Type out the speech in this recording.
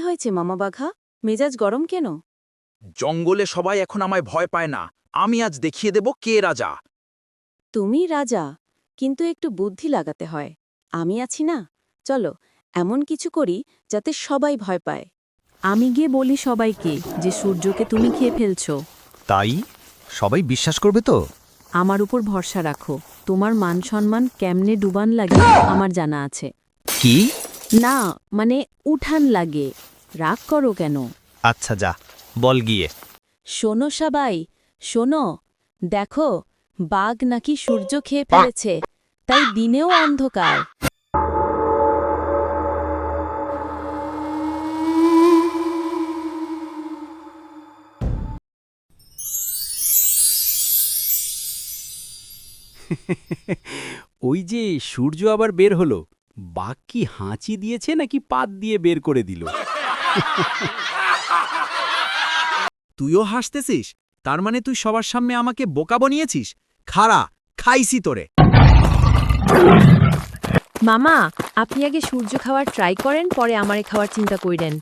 হয়েছে মামা বাঘা? মেজাজ গরম কেন? জঙ্গলে সবাই এখন আমায় ভয় পায় না। আমি আজ দেখিয়ে দেব কে রাজা। তুমি রাজা, কিন্তু একটু বুদ্ধি লাগাতে হয়। আমি আছি না? চলো, এমন কিছু করি যাতে সবাই ভয় পায়। আমি গিয়ে বলি সবাইকে যে সূর্যকে তুমি খেয়ে ফেলছো। তাই সবাই বিশ্বাস করবে তো? আমার উপর ভরসা রাখো। তোমার মান সম্মান কেমনে ডুবান লাগে আমার জানা আছে। কি? না, মানে উঠান লাগে। রাগ করো কেন? আচ্ছা যা, বল গিয়ে। শোনো সবাই, শোনো, দেখো, বাঘ নাকি সূর্য খেয়ে ফেলেছে, তাই দিনেও অন্ধকার। ওই যে সূর্য আবার বের হলো। বাঘ কি হাঁচি দিয়েছে নাকি পাত দিয়ে বের করে দিল? তুইও হাসতেছিস? তার মানে তুই সবার সামনে আমাকে বোকা বানিয়েছিস? খাড়া, খাইছি তোরে। মামা, আপনি আগে সূর্য খাওয়ার ট্রাই করেন, পরে আমারে খাওয়ার চিন্তা কইরেন।